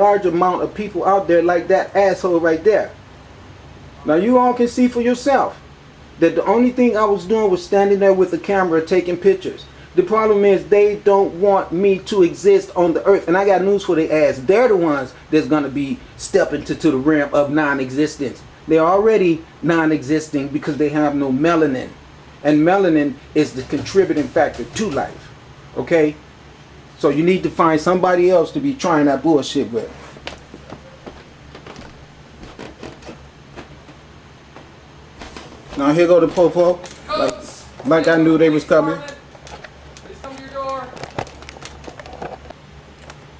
large amount of people out there like that asshole right there. Now you all can see for yourself that the only thing I was doing was standing there with a camera taking pictures. The problem is they don't want me to exist on the earth. And I got news for their ass. They're the ones that's going to be stepping to the realm of non-existence. They're already non-existing because they have no melanin. And melanin is the contributing factor to life. Okay? So you need to find somebody else to be trying that bullshit with. Now here go the po-po. Like I knew they was coming.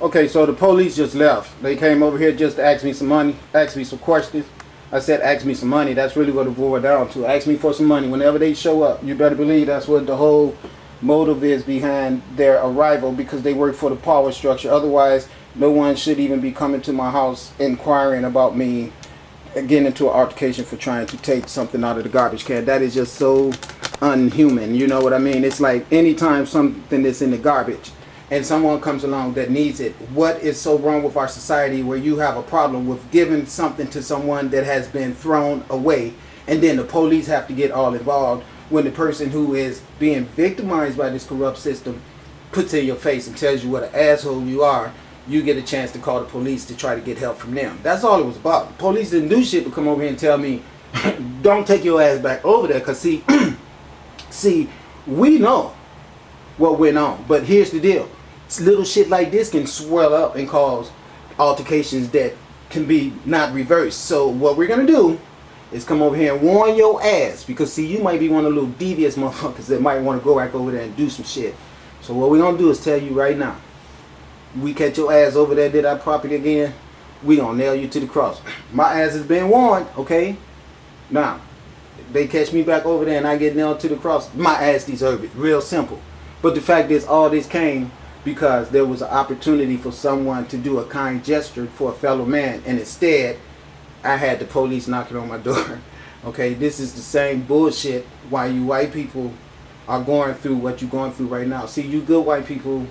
Okay, so the police just left. They came over here just to ask me some money, ask me some questions. I said, ask me some money. That's really what it boiled down to. Ask me for some money. Whenever they show up, you better believe that's what the whole motive is behind their arrival, because they work for the power structure. Otherwise, no one should even be coming to my house inquiring about me, getting into an altercation for trying to take something out of the garbage can. That is just so unhuman. You know what I mean? It's like anytime something that's in the garbage and someone comes along that needs it, what is so wrong with our society where you have a problem with giving something to someone that has been thrown away, and then the police have to get all involved when the person who is being victimized by this corrupt system puts in your face and tells you what an asshole you are? You get a chance to call the police to try to get help from them. That's all it was about. The police didn't do shit but come over here and tell me, don't take your ass back over there, because see, we know what went on. But here's the deal. Little shit like this can swell up and cause altercations that can be not reversed. So what we're going to do is come over here and warn your ass, because see, you might be one of the little devious motherfuckers that might want to go back over there and do some shit. So what we're going to do is tell you right now. We catch your ass over there, did our property again, we gonna nail you to the cross. My ass has been warned, okay? Now, they catch me back over there and I get nailed to the cross, my ass deserve it. Real simple. But the fact is, all this came because there was an opportunity for someone to do a kind gesture for a fellow man, and instead, I had the police knocking on my door. Okay, this is the same bullshit why you white people are going through what you're going through right now. See, you good white people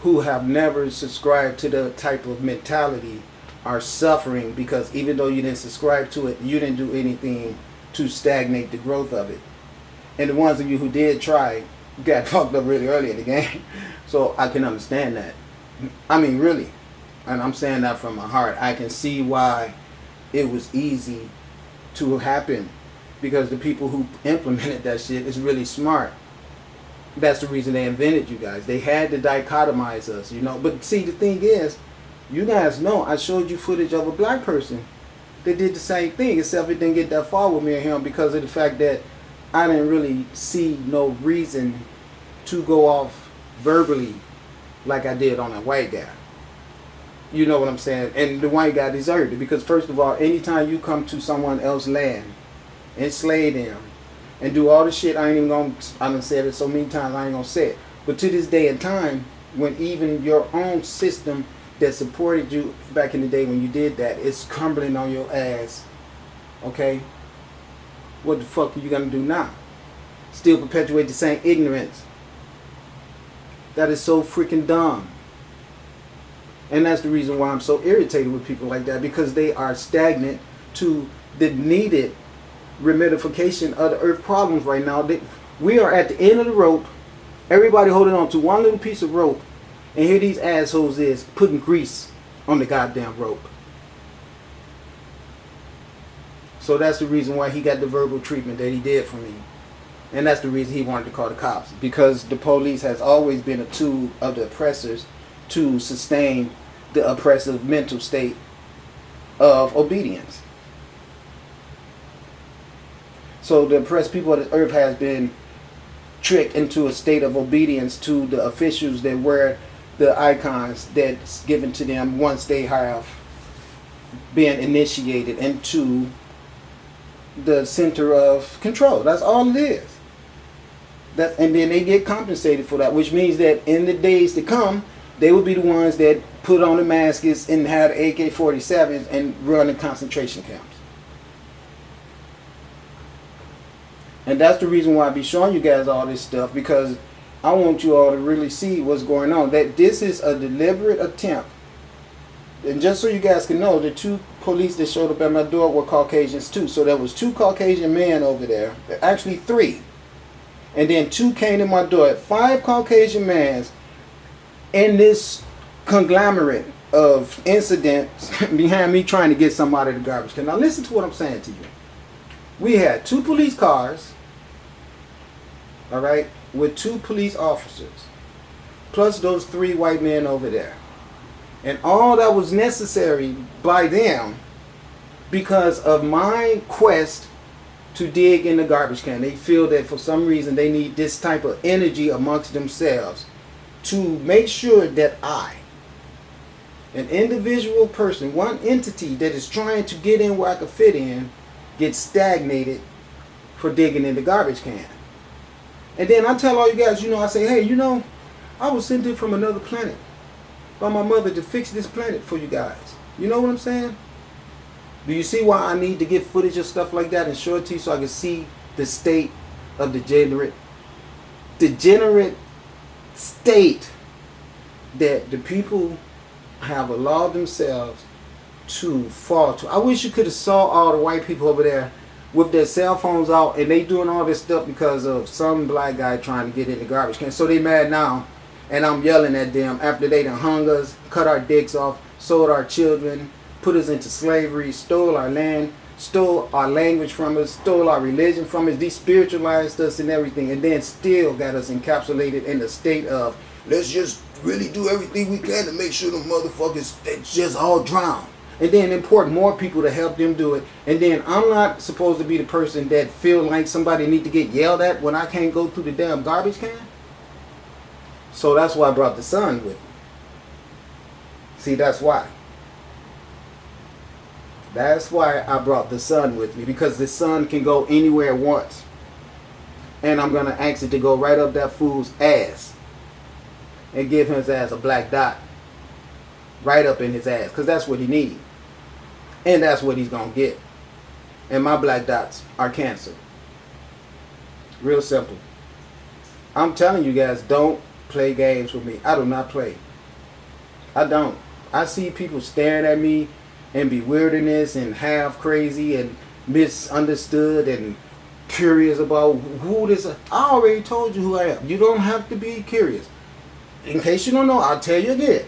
who have never subscribed to the type of mentality are suffering, because even though you didn't subscribe to it, you didn't do anything to stagnate the growth of it. And the ones of you who did try got fucked up really early in the game. So I can understand that. I mean, really. And I'm saying that from my heart. I can see why it was easy to happen, because the people who implemented that shit is really smart. That's the reason they invented you guys. They had to dichotomize us, you know. But see, the thing is, you guys know I showed you footage of a black person that did the same thing, except it didn't get that far with me and him because of the fact that I didn't really see no reason to go off verbally like I did on a white guy. You know what I'm saying? And the white guy deserved it, because first of all, anytime you come to someone else's land, enslave them, and do all the shit, I done said it so many times, I ain't gonna say it. But to this day and time, when even your own system that supported you back in the day when you did that is crumbling on your ass, okay? What the fuck are you gonna do now? Still perpetuate the same ignorance? That is so freaking dumb. And that's the reason why I'm so irritated with people like that, because they are stagnant to the needed remedification of the earth problems right now. We are at the end of the rope. Everybody holding on to one little piece of rope, and here these assholes is putting grease on the goddamn rope. So that's the reason why he got the verbal treatment that he did for me. And that's the reason he wanted to call the cops, because the police has always been a tool of the oppressors to sustain the oppressive mental state of obedience. So the oppressed people of the earth has been tricked into a state of obedience to the officials that wear the icons that's given to them once they have been initiated into the center of control. That's all it is. And then they get compensated for that, which means that in the days to come, they will be the ones that put on the masks and have AK-47s and run the concentration camps. And that's the reason why I be showing you guys all this stuff, because I want you all to really see what's going on. That this is a deliberate attempt And just so you guys can know, the 2 police that showed up at my door were Caucasians too. So there was 2 Caucasian men over there. Actually 3. And then 2 came to my door. 5 Caucasian men in this conglomerate of incidents behind me trying to get something out of the garbage can. Now listen to what I'm saying to you. We had 2 police cars, all right, with 2 police officers, plus those 3 white men over there. And all that was necessary by them because of my quest to dig in the garbage can. They feel that for some reason they need this type of energy amongst themselves to make sure that I, an individual person, one entity that is trying to get in where I could fit in, get stagnated for digging in the garbage can. And then I tell all you guys, I say, hey, I was sent in from another planet by my mother to fix this planet for you guys. You know what I'm saying? Do you see why I need to get footage of stuff like that and show it to you so I can see the state of degenerate state that the people have allowed themselves to fall to? I wish you could have saw all the white people over there with their cell phones out and they doing all this stuff because of some black guy trying to get in the garbage can. So they mad now, and I'm yelling at them after they done hung us, cut our dicks off, sold our children, put us into slavery, stole our land, stole our language from us, stole our religion from us, despiritualized us and everything, and then still got us encapsulated in the state of let's just really do everything we can to make sure the motherfuckers they just all drown. And then import more people to help them do it. And then I'm not supposed to be the person that feel like somebody need to get yelled at when I can't go through the damn garbage can. So that's why I brought the son with me. See, that's why. That's why I brought the son with me. Because the son can go anywhere it wants. And I'm going to ask it to go right up that fool's ass. And give his ass a black dot. Right up in his ass. Because that's what he needs. And that's what he's going to get. And my black dots are cancer. Real simple. I'm telling you guys, don't play games with me. I do not play. I don't. I see people staring at me and bewilderness and half crazy and misunderstood and curious about who this is. I already told you who I am. You don't have to be curious. In case you don't know, I'll tell you again.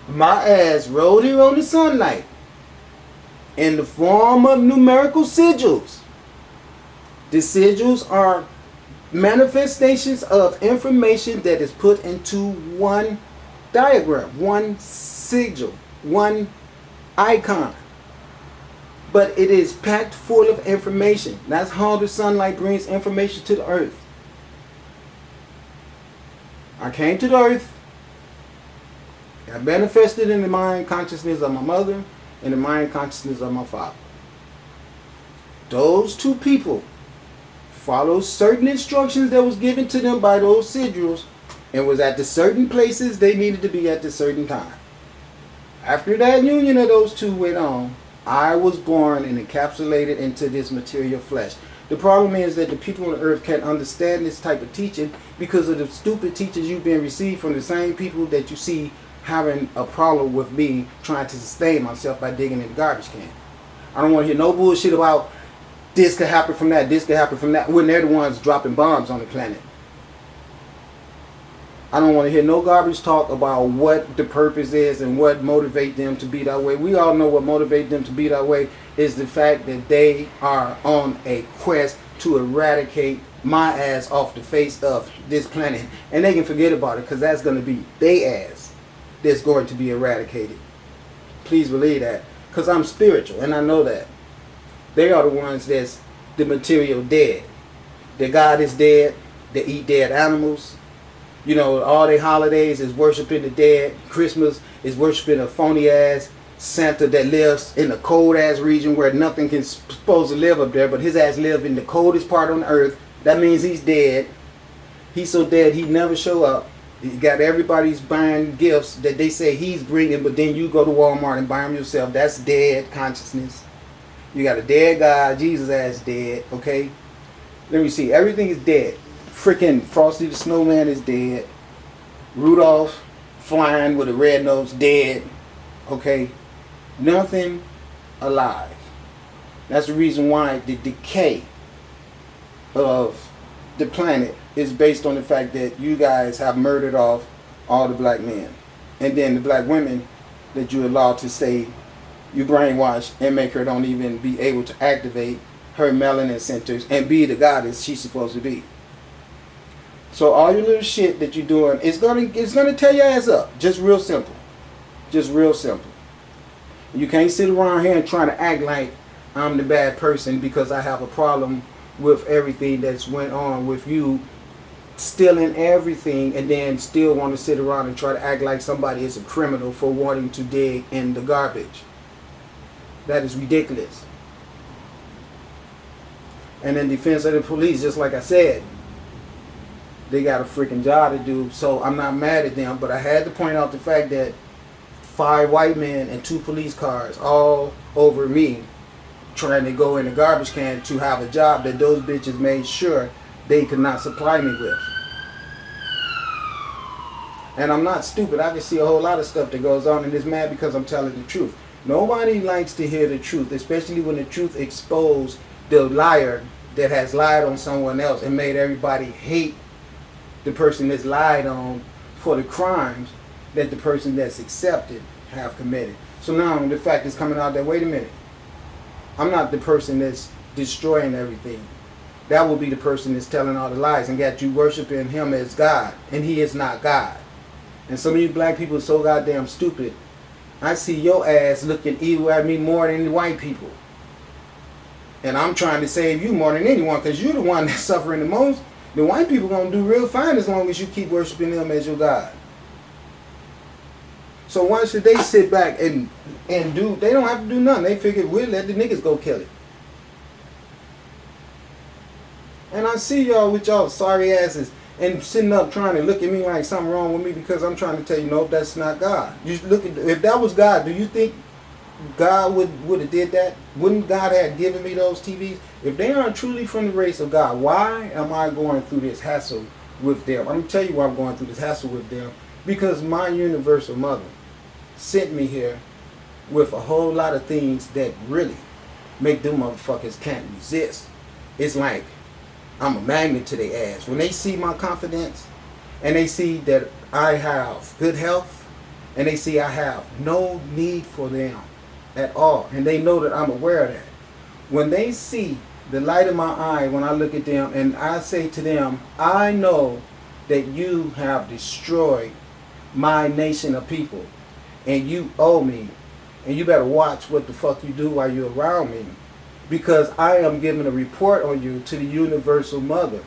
My ass rode here on the sunlight in the form of numerical sigils. The sigils are manifestations of information that is put into one diagram, one sigil, one icon. But it is packed full of information. That's how the sunlight brings information to the earth. I came to the earth. I manifested in the mind consciousness of my mother and the mind consciousness of my father. Those 2 people followed certain instructions that was given to them by those sigils and was at the certain places they needed to be at the certain time. After that union of those 2 went on, I was born and encapsulated into this material flesh. The problem is that the people on the earth can't understand this type of teaching because of the stupid teachings you've been received from the same people that you see having a problem with me trying to sustain myself by digging in the garbage can. I don't want to hear no bullshit about this could happen from that, this could happen from that, when they're the ones dropping bombs on the planet. I don't want to hear no garbage talk about what the purpose is and what motivates them to be that way. We all know what motivates them to be that way is the fact that they are on a quest to eradicate my ass off the face of this planet. And they can forget about it because that's going to be their ass that's going to be eradicated. Please believe that. Because I'm spiritual and I know that. They are the ones that's the material dead. The God is dead. They eat dead animals. You know, all their holidays is worshiping the dead. Christmas is worshiping a phony ass Santa that lives in a cold ass region where nothing can supposed to live up there, but his ass live in the coldest part on the earth. That means he's dead. He's so dead he never show up. He got everybody's buying gifts that they say he's bringing, but then you go to Walmart and buy them yourself. That's dead consciousness. You got a dead God. Jesus ass dead. Okay. Let me see. Everything is dead. Freaking Frosty the Snowman is dead. Rudolph flying with a red nose dead. Okay? Nothing alive. That's the reason why the decay of the planet is based on the fact that you guys have murdered off all the black men. And then the black women that you allow to stay, you brainwash and make her don't even be able to activate her melanin centers and be the goddess she's supposed to be. So all your little shit that you're doing is gonna tear your ass up. Just real simple. Just real simple. You can't sit around here and try to act like I'm the bad person because I have a problem with everything that's went on with you stealing everything and then still want to sit around and try to act like somebody is a criminal for wanting to dig in the garbage. That is ridiculous. And in defense of the police, just like I said, they got a freaking job to do, so I'm not mad at them, but I had to point out the fact that 5 white men and 2 police cars all over me trying to go in the garbage can to have a job that those bitches made sure they could not supply me with. And I'm not stupid. I can see a whole lot of stuff that goes on, and it's mad because I'm telling the truth. Nobody likes to hear the truth, especially when the truth exposed the liar that has lied on someone else and made everybody hate the person that's lied on for the crimes that the person that's accepted have committed. So now the fact is coming out that, wait a minute, I'm not the person that's destroying everything. That will be the person that's telling all the lies and got you worshiping him as God, and he is not God. And some of you black people are so goddamn stupid. I see your ass looking evil at me more than the white people. And I'm trying to save you more than anyone because you're the one that's suffering the most. The white people going to do real fine as long as you keep worshiping them as your God. So why should they sit back and do, they don't have to do nothing. They figure we'll let the niggas go kill it. And I see y'all with y'all sorry asses and sitting up trying to look at me like something wrong with me because I'm trying to tell you, no, that's not God. You look at, if that was God, do you think God would have did that? Wouldn't God have given me those TVs? If they aren't truly from the race of God, why am I going through this hassle with them? I'm going to tell you why I'm going through this hassle with them. Because my universal mother sent me here with a whole lot of things that really make them motherfuckers can't resist. It's like I'm a magnet to their ass. When they see my confidence and they see that I have good health and they see I have no need for them at all, and they know that I'm aware of that. When they see the light in my eye when I look at them and I say to them, I know that you have destroyed my nation of people and you owe me, and you better watch what the fuck you do while you're around me, because I am giving a report on you to the universal mother.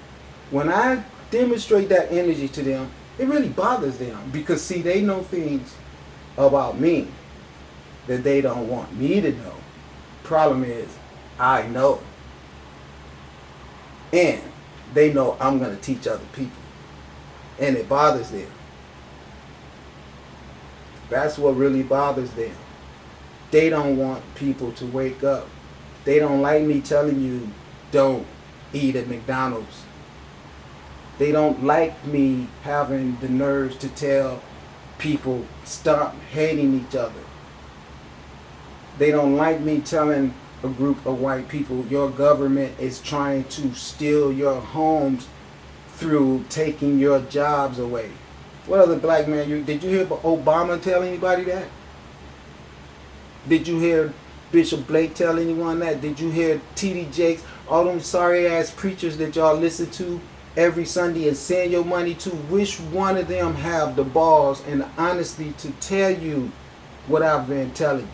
When I demonstrate that energy to them, it really bothers them because see, they know things about me that they don't want me to know. Problem is, I know. And they know I'm going to teach other people. And it bothers them. That's what really bothers them. They don't want people to wake up. They don't like me telling you, don't eat at McDonald's. They don't like me having the nerves to tell people, stop hating each other. They don't like me telling a group of white people, your government is trying to steal your homes through taking your jobs away. What other black man, did you hear Obama tell anybody that? Did you hear Bishop Blake tell anyone that? Did you hear T.D. Jakes, all them sorry ass preachers that y'all listen to every Sunday and send your money to? Which one of them have the balls and the honesty to tell you what I've been telling you?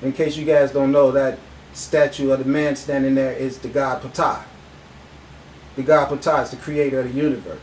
In case you guys don't know, that statue of the man standing there is the God Ptah. The God Ptah is the creator of the universe.